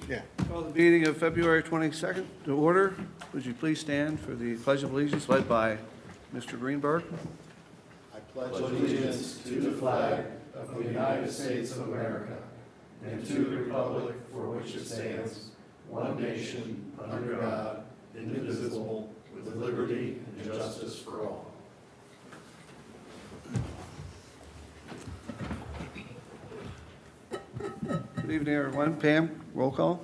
Yeah. Call the meeting of February 22nd to order. Would you please stand for the Pledge of Allegiance led by Mr. Greenberg? I pledge allegiance to the flag of the United States of America and to the republic for which it stands, one nation, under God, indivisible, with liberty and justice for all. Good evening, everyone. Pam, roll call.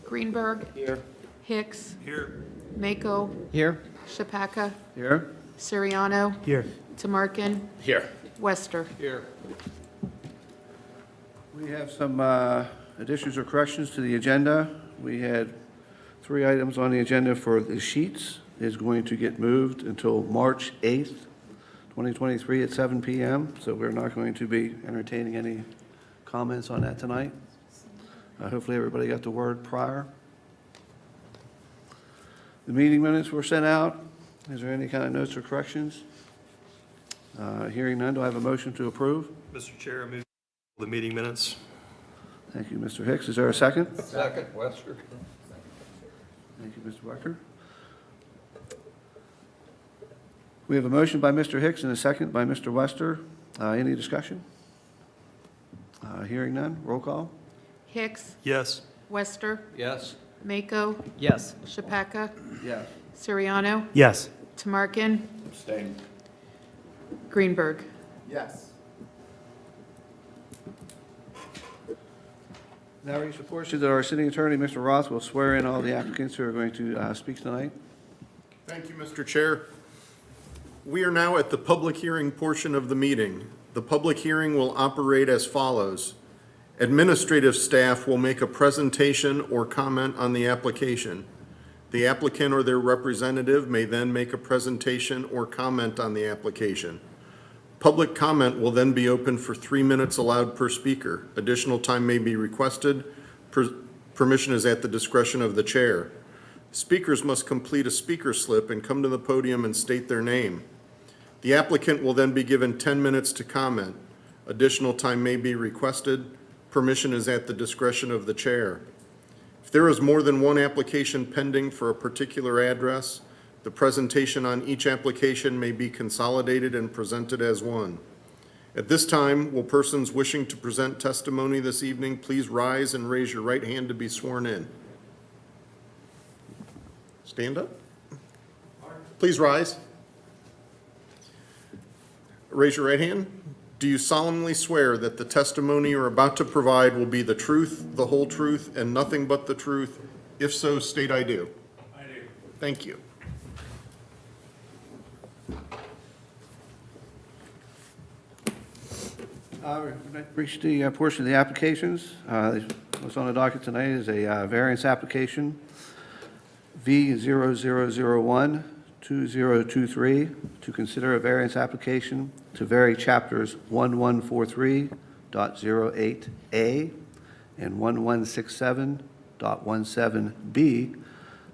Greenberg. Here. Hicks. Here. Mako. Here. Shapaka. Here. Siriano. Here. Tamarkin. Here. Wester. Here. We have some additions or corrections to the agenda. We had 3 items on the agenda for the sheets. Is going to get moved until March 8th, 2023 at 7 p.m. So we're not going to be entertaining any comments on that tonight. Hopefully everybody got the word prior. The meeting minutes were sent out. Is there any kind of notes or corrections? Hearing none, do I have a motion to approve? Mr. Chair, I move the meeting minutes. Thank you, Mr. Hicks. Is there a second? Second, Wester. Thank you, Mr. Wecker. We have a motion by Mr. Hicks and a second by Mr. Wester. Any discussion? Hearing none, roll call. Hicks. Yes. Wester. Yes. Mako. Yes. Shapaka. Yes. Siriano. Yes. Tamarkin. Abstain. Greenberg. Yes. Now reach the portion that our city attorney, Mr. Roth, will swear in all the applicants who are going to speak tonight. Thank you, Mr. Chair. We are now at the public hearing portion of the meeting. The public hearing will operate as follows. Administrative staff will make a presentation or comment on the application. The applicant or their representative may then make a presentation or comment on the application. Public comment will then be open for 3 minutes allowed per speaker. Additional time may be requested. Permission is at the discretion of the chair. Speakers must complete a speaker slip and come to the podium and state their name. The applicant will then be given 10 minutes to comment. Additional time may be requested. Permission is at the discretion of the chair. If there is more than one application pending for a particular address, the presentation on each application may be consolidated and presented as one. At this time, will persons wishing to present testimony this evening please rise and raise your right hand to be sworn in. Stand up. Please rise. Raise your right hand. Do you solemnly swear that the testimony you're about to provide will be the truth, the whole truth, and nothing but the truth? If so, state I do. I do. Thank you. We've reached the portion of the applications. What's on the docket tonight is a variance application, V0001-2023, to consider a variance application to vary chapters 1143.08A and 1167.17B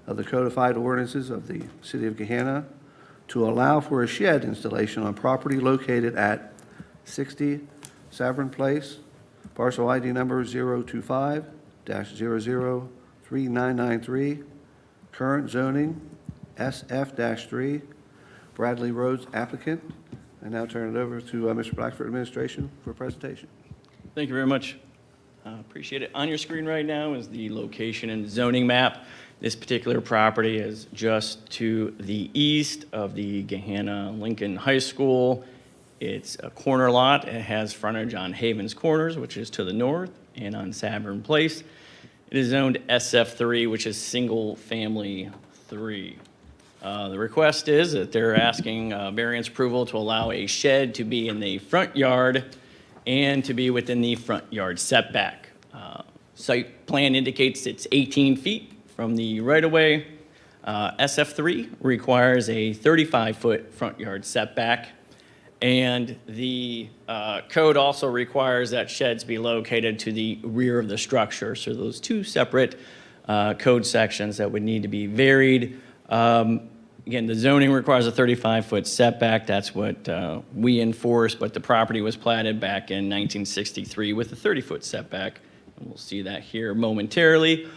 of the codified ordinances of the City of Gahanna to allow for a shed installation on property located at 60 Savern Place, parcel ID number 025-003993, current zoning SF-3, Bradley Roads applicant. I now turn it over to Mr. Blackford, administration, for a presentation. Thank you very much. Appreciate it. On your screen right now is the location and zoning map. This particular property is just to the east of the Gahanna Lincoln High School. It's a corner lot. It has frontage on Havens Corners, which is to the north, and on Savern Place. It is zoned SF3, which is single family 3. The request is that they're asking variance approval to allow a shed to be in the front yard and to be within the front yard setback. Site plan indicates it's 18 feet from the right-of-way. SF3 requires a 35-foot front yard setback, and the code also requires that sheds be located to the rear of the structure. So those 2 separate code sections that would need to be varied. Again, the zoning requires a 35-foot setback. That's what we enforce, but the property was platted back in 1963 with a 30-foot setback. And we'll see that here momentarily.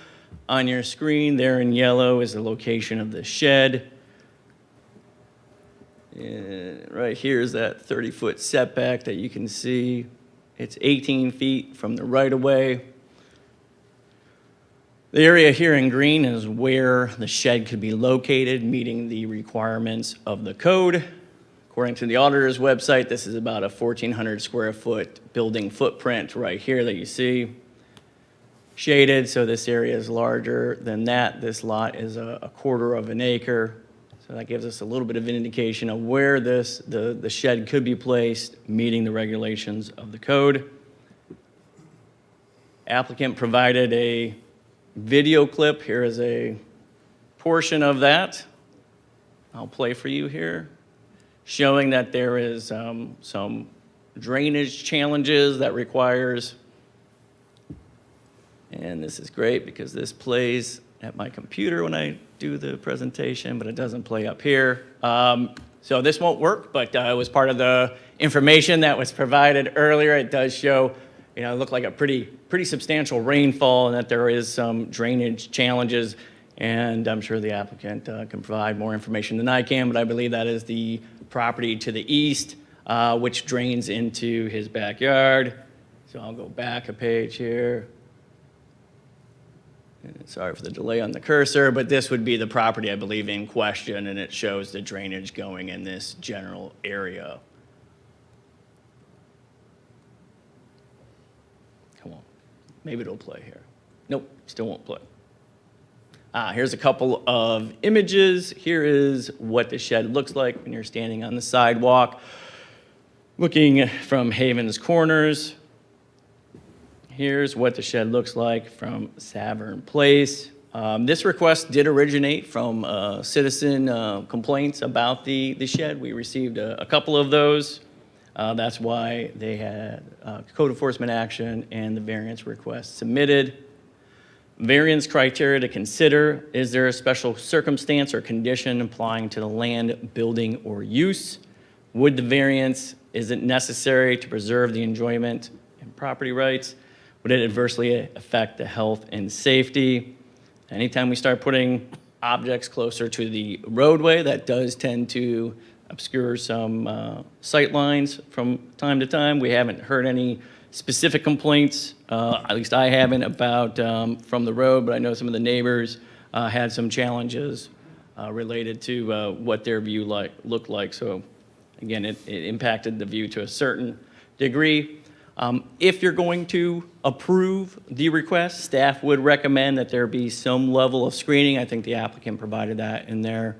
On your screen there in yellow is the location of the shed. And right here is that 30-foot setback that you can see. It's 18 feet from the right-of-way. The area here in green is where the shed could be located, meeting the requirements of the code. According to the auditor's website, this is about a 1,400 square foot building footprint right here that you see. Shaded, so this area is larger than that. This lot is a quarter of an acre. So that gives us a little bit of an indication of where the shed could be placed, meeting the regulations of the code. Applicant provided a video clip. Here is a portion of that. I'll play for you here, showing that there is some drainage challenges that requires, and this is great because this plays at my computer when I do the presentation, but it doesn't play up here. So this won't work, but it was part of the information that was provided earlier. It does show, it looked like a pretty substantial rainfall and that there is some drainage challenges. And I'm sure the applicant can provide more information than I can, but I believe that is the property to the east, which drains into his backyard. So I'll go back a page here. Sorry for the delay on the cursor, but this would be the property, I believe, in question, and it shows the drainage going in this general area. Come on. Maybe it'll play here. Nope, still won't play. Here's a couple of images. Here is what the shed looks like when you're standing on the sidewalk, looking from Haven's Corners. Here's what the shed looks like from Savern Place. This request did originate from citizen complaints about the shed. We received a couple of those. That's why they had code enforcement action and the variance request submitted. Variance criteria to consider: is there a special circumstance or condition applying to the land, building, or use? Would the variance, is it necessary to preserve the enjoyment and property rights? Would it adversely affect the health and safety? Anytime we start putting objects closer to the roadway, that does tend to obscure some sight lines from time to time. We haven't heard any specific complaints, at least I haven't, about from the road, but I know some of the neighbors had some challenges related to what their view looked like. So again, it impacted the view to a certain degree. If you're going to approve the request, staff would recommend that there be some level of screening. I think the applicant provided that in their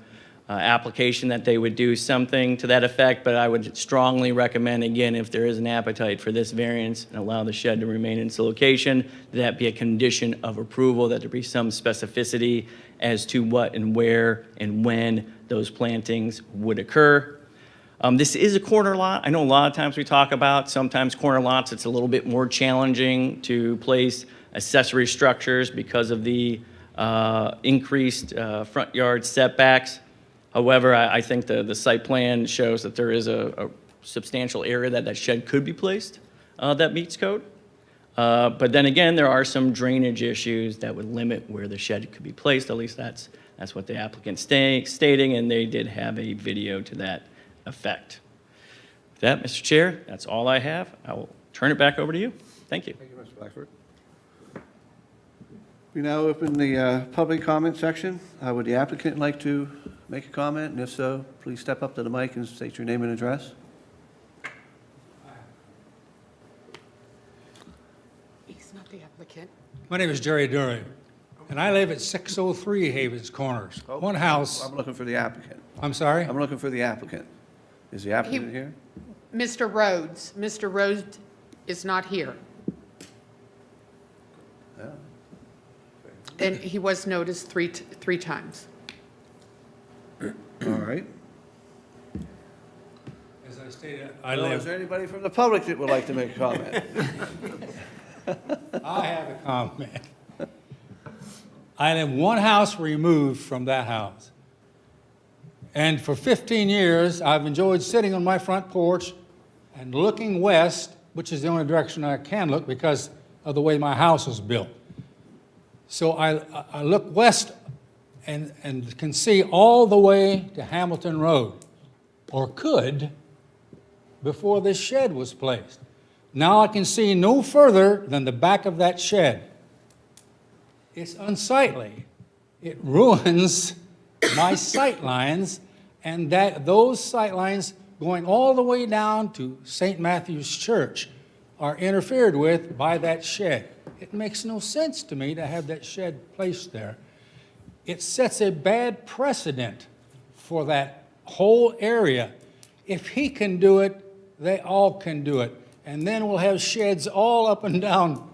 application, that they would do something to that effect, but I would strongly recommend, again, if there is an appetite for this variance and allow the shed to remain in its location, that be a condition of approval, that there be some specificity as to what and where and when those plantings would occur. This is a corner lot. I know a lot of times we talk about sometimes corner lots, it's a little bit more challenging to place accessory structures because of the increased front yard setbacks. However, I think the site plan shows that there is a substantial area that shed could be placed that meets code. But then again, there are some drainage issues that would limit where the shed could be placed. At least that's what the applicant's stating, and they did have a video to that effect. With that, Mr. Chair, that's all I have. I will turn it back over to you. Thank you. Thank you, Mr. Blackford. We now open the public comment section. Would the applicant like to make a comment? And if so, please step up to the mic and state your name and address. He's not the applicant. My name is Jerry Dury, and I live at 603 Havens Corners. One house. I'm looking for the applicant. I'm sorry? I'm looking for the applicant. Is the applicant here? Mr. Rhodes. Mr. Rhodes is not here. Yeah. And he was noticed three times. All right. As I stated, I Well, is live, there anybody from the public that would like to make a comment? I have a comment. I live one house removed from that house. And for 15 years, I've enjoyed sitting on my front porch and looking west, which is the only direction I can look because of the way my house is built. So I look west and can see all the way to Hamilton Road, or could, before this shed was placed. Now I can see no further than the back of that shed. It's unsightly. It ruins my sight lines, and those sight lines going all the way down to St. Matthew's Church are interfered with by that shed. It makes no sense to me to have that shed placed there. It sets a bad precedent for that whole area. If he can do it, they all can do it. And then we'll have sheds all up and down.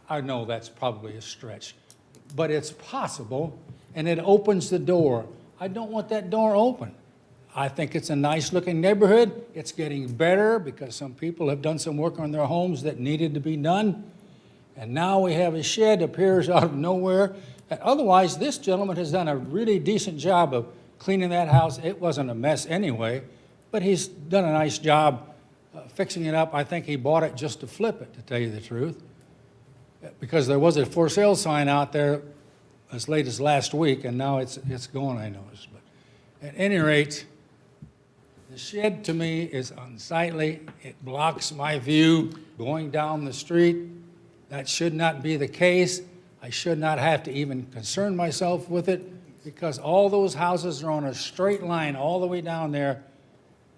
I know that's probably a stretch, but it's possible, and it opens the door. I don't want that door open. I think it's a nice-looking neighborhood. It's getting better because some people have done some work on their homes that needed to be done. And now we have a shed that appears out of nowhere. And otherwise, this gentleman has done a really decent job of cleaning that house. It wasn't a mess anyway, but he's done a nice job fixing it up. I think he bought it just to flip it, to tell you the truth, because there was a for sale sign out there as late as last week, and now it's gone, I noticed. But at any rate, the shed to me is unsightly. It blocks my view going down the street. That should not be the case. I should not have to even concern myself with it, because all those houses are on a straight line all the way down there,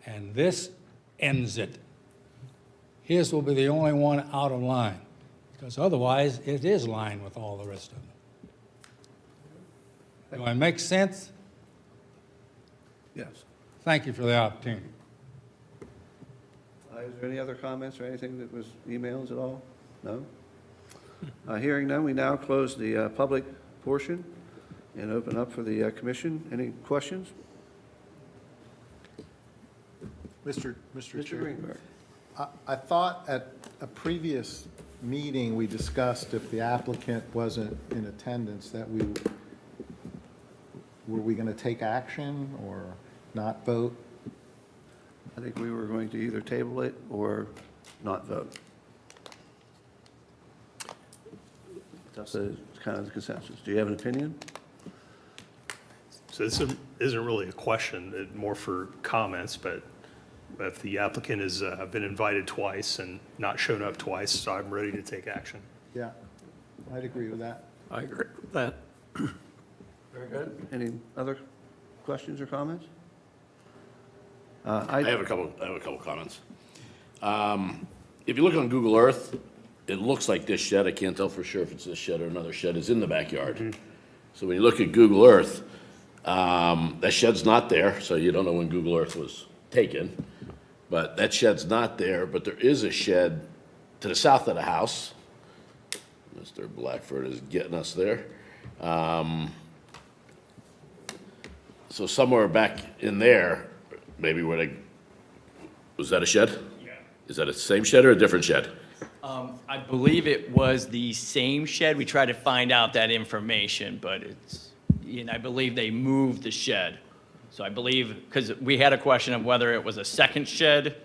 and this ends it. His will be the only one out of line, because otherwise it is lined with all the rest of them. Do I make sense? Yes. Thank you for the opportunity. Is there any other comments or anything that was emails at all? No? Hearing none, we now close the public portion and open up for the commission. Any questions? Mr. Mr. Chair, Greenberg. I thought at a previous meeting, we discussed if the applicant wasn't in attendance, that were we going to take action or not vote? I think we were going to either table it or not vote. That's kind of the consensus. Do you have an opinion? So this isn't really a question, more for comments, but if the applicant has been invited twice and not shown up twice, so I'm ready to take action. Yeah, I'd agree with that. I agree with that. Very good. Any other questions or comments? I have a couple comments. If you look on Google Earth, it looks like this shed, I can't tell for sure if it's this shed or another shed, is in the backyard. So when you look at Google Earth, that shed's not there, so you don't know when Google Earth was taken. But that shed's not there, but there is a shed to the south of the house. Mr. Blackford is getting us there. So somewhere back in there, maybe where was that a shed? Yeah. Is that a same shed or a different shed? I believe it was the same shed. We tried to find out that information, but I believe they moved the shed. So I believe, because we had a question of whether it was a second shed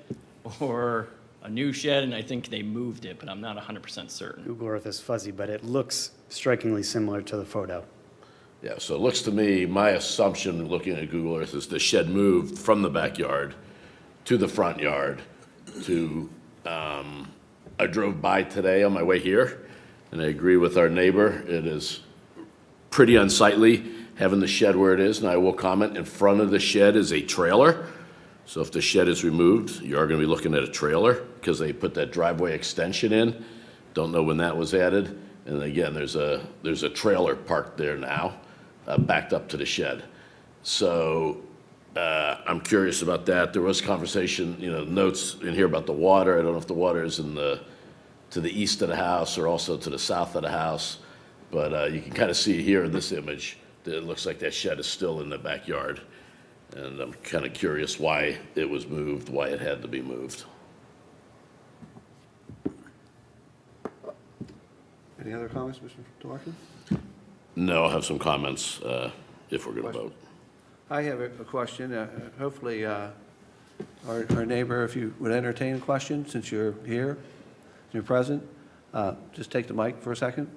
or a new shed, and I think they moved it, but I'm not 100% certain. Google Earth is fuzzy, but it looks strikingly similar to the photo. Yeah, so it looks to me, my assumption looking at Google Earth is the shed moved from the backyard to the front yard to, I drove by today on my way here, and I agree with our neighbor. It is pretty unsightly having the shed where it is, and I will comment, in front of the shed is a trailer. So if the shed is removed, you are going to be looking at a trailer because they put that driveway extension in. Don't know when that was added. And again, there's a trailer parked there now, backed up to the shed. So I'm curious about that. There was conversation, notes in here about the water. I don't know if the water is to the east of the house or also to the south of the house. But you can kind of see here in this image that it looks like that shed is still in the backyard. And I'm kind of curious why it was moved, why it had to be moved. Any other comments, Mr. Dworkin? No, I'll have some comments if we're going to vote. I have a question. Hopefully, our neighbor, if you would entertain a question, since you're here, you're present. Just take the mic for a second.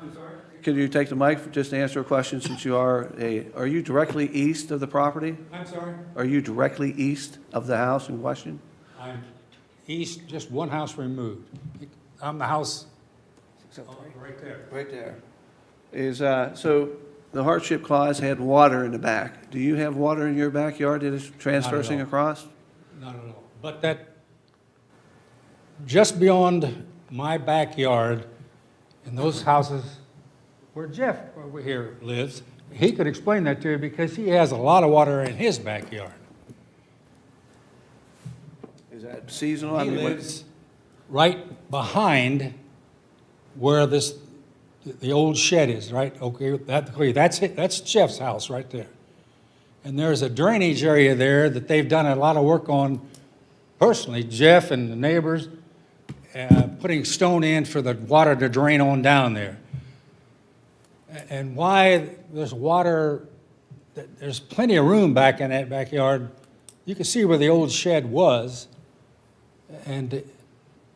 I'm sorry? Could you take the mic just to answer a question, since you are you directly east of the property? I'm sorry? Are you directly east of the house in question? I'm east, just one house removed. I'm the house right there. Right there. So the hardship clause had water in the back. Do you have water in your backyard that is transversing all. across? Not at all. But that, just beyond my backyard, in those houses where Jeff over here lives, he could explain that to you because he has a lot of water in his backyard. Is that seasonal? He lives right behind where the old shed is, right? Okay, that's it. That's Jeff's house right there. And there's a drainage area there that they've done a lot of work on personally, Jeff and the neighbors, putting stone in for the water to drain on down there. And why there's water, there's plenty of room back in that backyard. You can see where the old shed was. And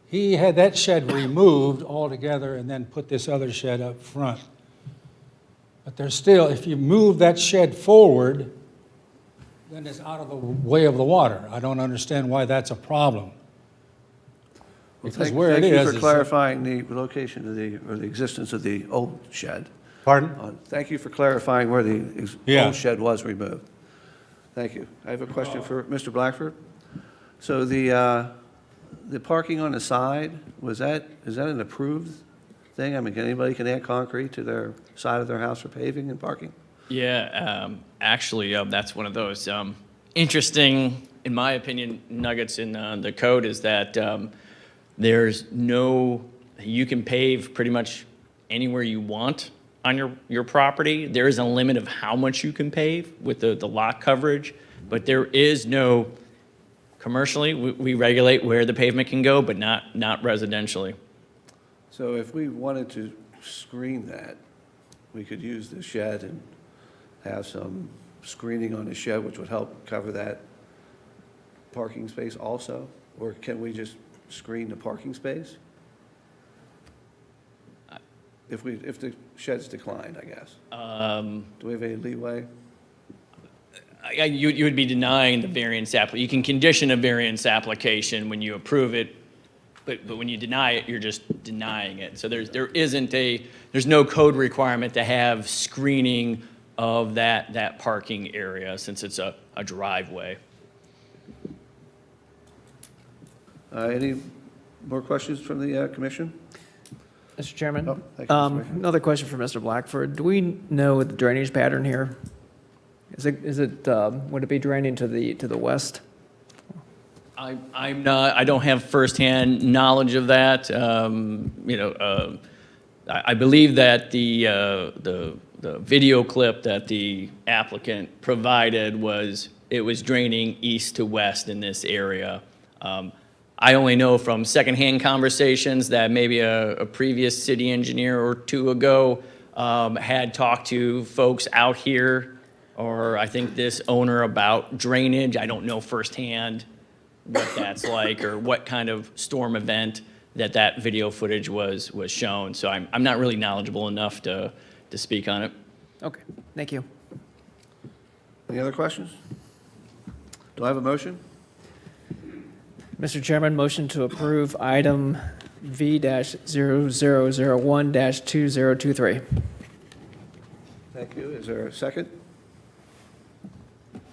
he had that shed removed altogether and then put this other shed up front. But there's still, if you move that shed forward, then it's out of the way of the water. I don't understand why that's a problem. Well, Because where it is. Thank you for clarifying the location of the existence of the old shed. Pardon? Thank you for clarifying where the Yeah. old shed was removed. Thank you. I have a question for Mr. Blackford. So the parking on the side, is that an approved thing? I mean, anybody can add concrete to their side of their house for paving and parking? Yeah, actually, that's one of those interesting, in my opinion, nuggets in the code is that you can pave pretty much anywhere you want on your property. There is a limit of how much you can pave with the lot coverage, but there is no, commercially, we regulate where the pavement can go, but not residentially. So if we wanted to screen that, we could use the shed and have some screening on the shed, which would help cover that parking space also? Or can we just screen the parking space? If the shed's declined, I guess. Do we have any leeway? You would be denying the variance you can condition a variance application when you approve it, but when you deny it, you're just denying it. So there's no code requirement to have screening of that parking area since it's a driveway. Any more questions from the commission? Mr. Chairman? Oh, thank you, Mr. Mayor. Another question for Mr. Blackford. Do we know the drainage pattern here? Would it be draining to the west? I don't have firsthand knowledge of that. I believe that the video clip that the applicant provided was draining east to west in this area. I only know from secondhand conversations that maybe a previous city engineer or two ago had talked to folks out here, or I think this owner about drainage. I don't know firsthand what that's like or what kind of storm event that video footage was shown. So I'm not really knowledgeable enough to speak on it. Okay, thank you. Any other questions? Do I have a motion? Mr. Chairman, motion to approve item V-0001-2023. Thank you. Is there a second?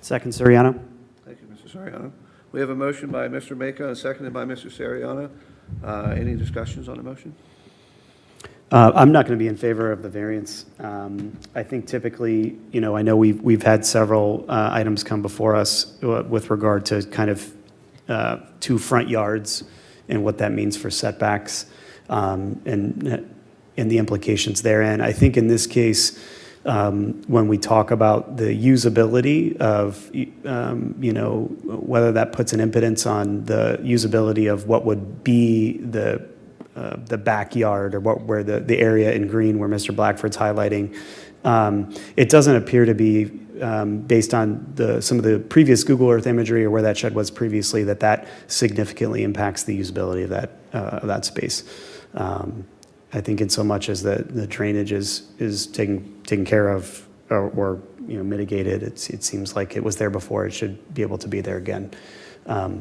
Second, Suriano. Thank you, Mr. Soriano. We have a motion by Mr. Mako and seconded by Mr. Soriano. Any discussions on the motion? I'm not going to be in favor of the variance. I think typically, I know we've had several items come before us with regard to kind of two front yards and what that means for setbacks and the implications therein. I think in this case, when we talk about the usability of, whether that puts an impedance on the usability of what would be the backyard or where the area in green where Mr. Blackford's highlighting, it doesn't appear to be based on some of the previous Google Earth imagery or where that shed was previously that significantly impacts the usability of that space. I think in so much as the drainage is taken care of or mitigated, it seems like it was there before. It should be able to be there again.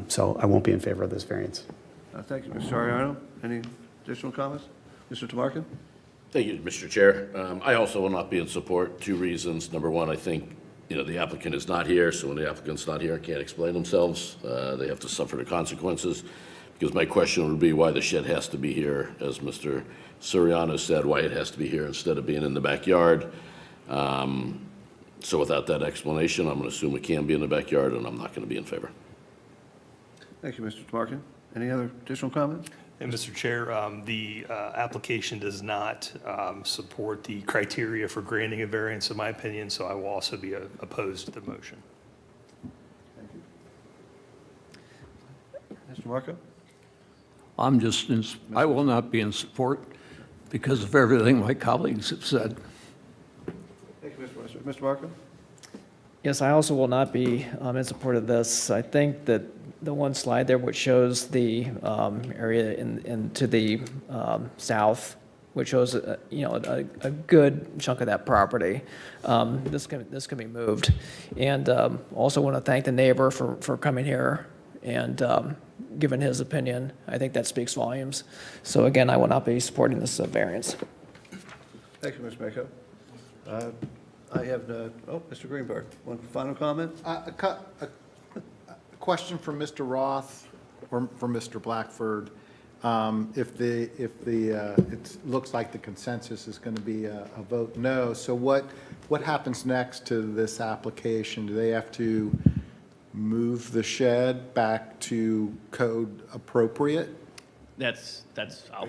So I won't be in favor of this variance. Thank you, Mr. Ariano. Any additional comments? Mr. Tamarkin? Thank you, Mr. Chair. I also will not be in support. 2 reasons. Number one, I think, the applicant is not here, so when the applicant's not here, can't explain themselves. They have to suffer the consequences. Because my question would be why the shed has to be here, as Mr. Suriano said, why it has to be here instead of being in the backyard. So without that explanation, I'm going to assume it can be in the backyard, and I'm not going to be in favor. Thank you, Mr. Tamarkin. Any other additional comments? And Mr. Chair, the application does not support the criteria for granting a variance, in my opinion, so I will also be opposed to the motion. Thank you. Mr. Marco? I will not be in support because of everything my colleagues have said. Thank you, Mr. Wester. Mr. Marco? Yes, I also will not be in support of this. I think that the one slide there which shows the area to the south, which shows a good chunk of that property, this can be moved. And also want to thank the neighbor for coming here and giving his opinion. I think that speaks volumes. So again, I will not be supporting this variance. Thank you, Mr. Mako. I have, Mr. Greenberg, one final comment? A question for Mr. Roth or for Mr. Blackford. It looks like the consensus is going to be a vote no. So what happens next to this application? Do they have to move the shed back to code appropriate? I'll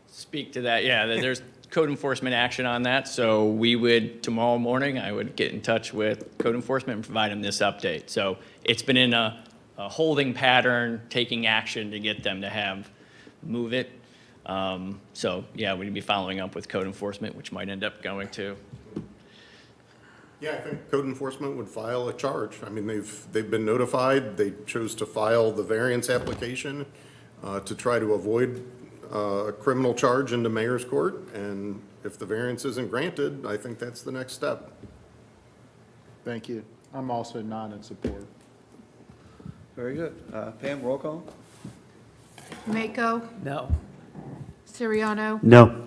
speak to that. Yeah, there's code enforcement action on that. So tomorrow morning, I would get in touch with code enforcement and provide them this update. So it's been in a holding pattern, taking action to get them to move it. So yeah, we'd be following up with code enforcement, which might end up going to. Yeah, I think code enforcement would file a charge. I mean, they've been notified. They chose to file the variance application to try to avoid a criminal charge into mayor's court. And if the variance isn't granted, I think that's the next step. Thank you. I'm also not in support. Very good. Pam, roll call? Mako, No. Siriano, No.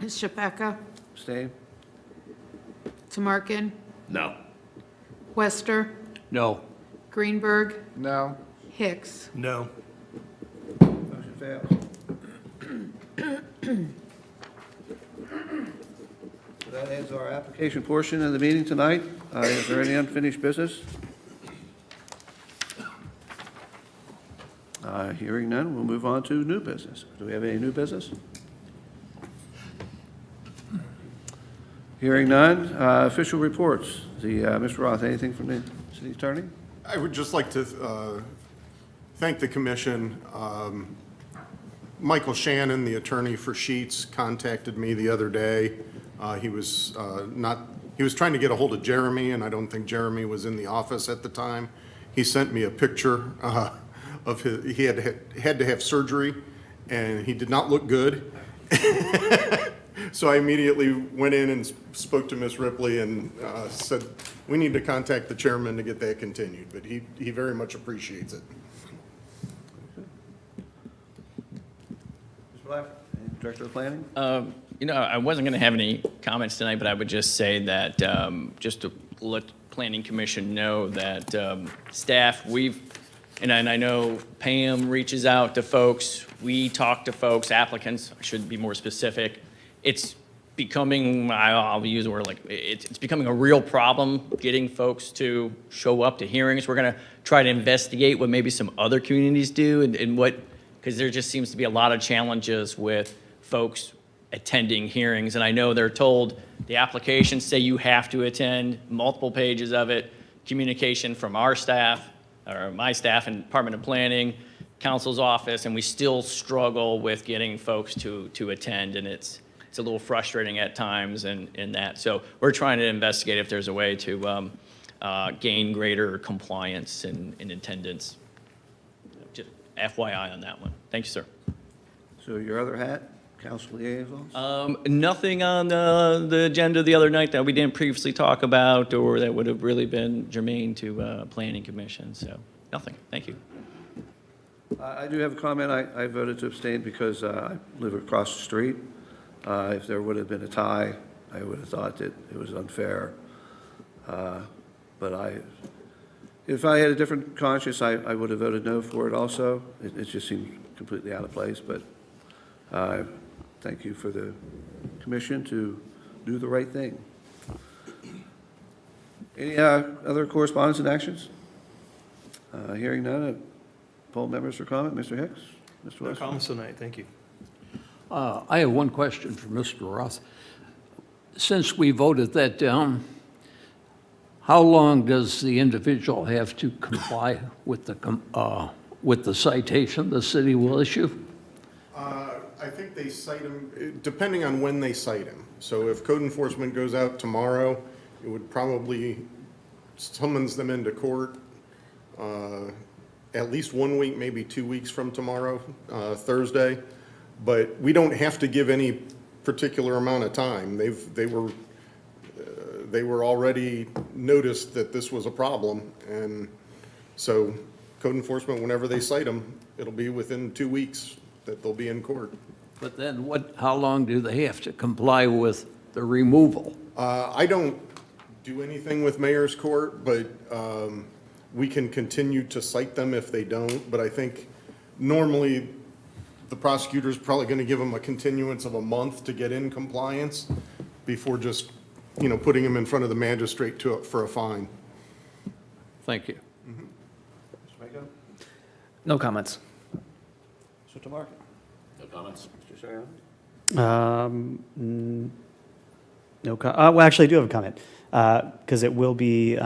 Shapeka, Abstain? Tamarkin, No. Wester, No. Greenberg, No? Hicks. No. Motion fails. So that ends our application portion of the meeting tonight. Is there any unfinished business? Hearing none, we'll move on to new business. Do we have any new business? Hearing none, official reports. Mr. Roth, anything from the city attorney? I would just like to thank the commission. Michael Shannon, the attorney for Sheets, contacted me the other day. He was trying to get a hold of Jeremy, and I don't think Jeremy was in the office at the time. He sent me a picture of he had to have surgery, and he did not look good. So I immediately went in and spoke to Ms. Ripley and said, we need to contact the chairman to get that continued, but he very much appreciates it. Mr. Black, Director of Planning? I wasn't going to have any comments tonight, but I would just say that just to let Planning Commission know that staff, and I know Pam reaches out to folks, we talk to folks, applicants, I should be more specific. It's becoming, I'll use the word like, it's becoming a real problem getting folks to show up to hearings. We're going to try to investigate what maybe some other communities do and because there just seems to be a lot of challenges with folks attending hearings. And I know they're told the applications say you have to attend, multiple pages of it, communication from our staff, or my staff and Department of Planning, Council's office, and we still struggle with getting folks to attend, and it's a little frustrating at times in that. So we're trying to investigate if there's a way to gain greater compliance and attendance. Just FYI on that one. Thank you, sir. So your other hat, council liaisons? Nothing on the agenda the other night that we didn't previously talk about or that would have really been germane to planning commission, so nothing. Thank you. I do have a comment. I voted to abstain because I live across the street. If there would have been a tie, I would have thought that it was unfair. But if I had a different conscience, I would have voted no for it also. It just seemed completely out of place, but thank you for the commission to do the right thing. Any other correspondence and actions? Hearing none, poll members for comment. Mr. Hicks? Mr. No West? comments tonight, thank you. I have one question for Mr. Roth. Since we voted that down, how long does the individual have to comply with the citation the city will issue? I think they cite him, depending on when they cite him. So if code enforcement goes out tomorrow, it would probably summons them into court at least 1 week, maybe 2 weeks from tomorrow, Thursday. But we don't have to give any particular amount of time. They were already noticed that this was a problem, and so code enforcement, whenever they cite them, it'll be within 2 weeks that they'll be in court. But then how long do they have to comply with the removal? I don't do anything with mayor's court, but we can continue to cite them if they don't. But I think normally the prosecutor's probably going to give them a continuance of a month to get in compliance before just, putting them in front of the magistrate for a fine. Thank you. Mr. Mako? No comments. Mr. Tamarkin? No comments? Mr. Sariano? Well, actually, I do have a comment, because it will be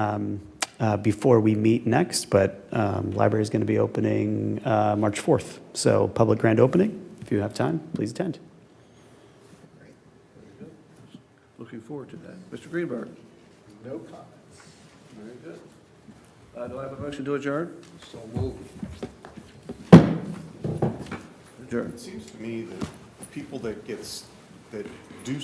before we meet next, but library is going to be opening March 4th. So public grand opening. If you have time, please attend. Looking forward to that. Mr. Greenberg? No comments. Very good. Do I have a motion to adjourn? So moved. Adjourn. It seems to me that people that do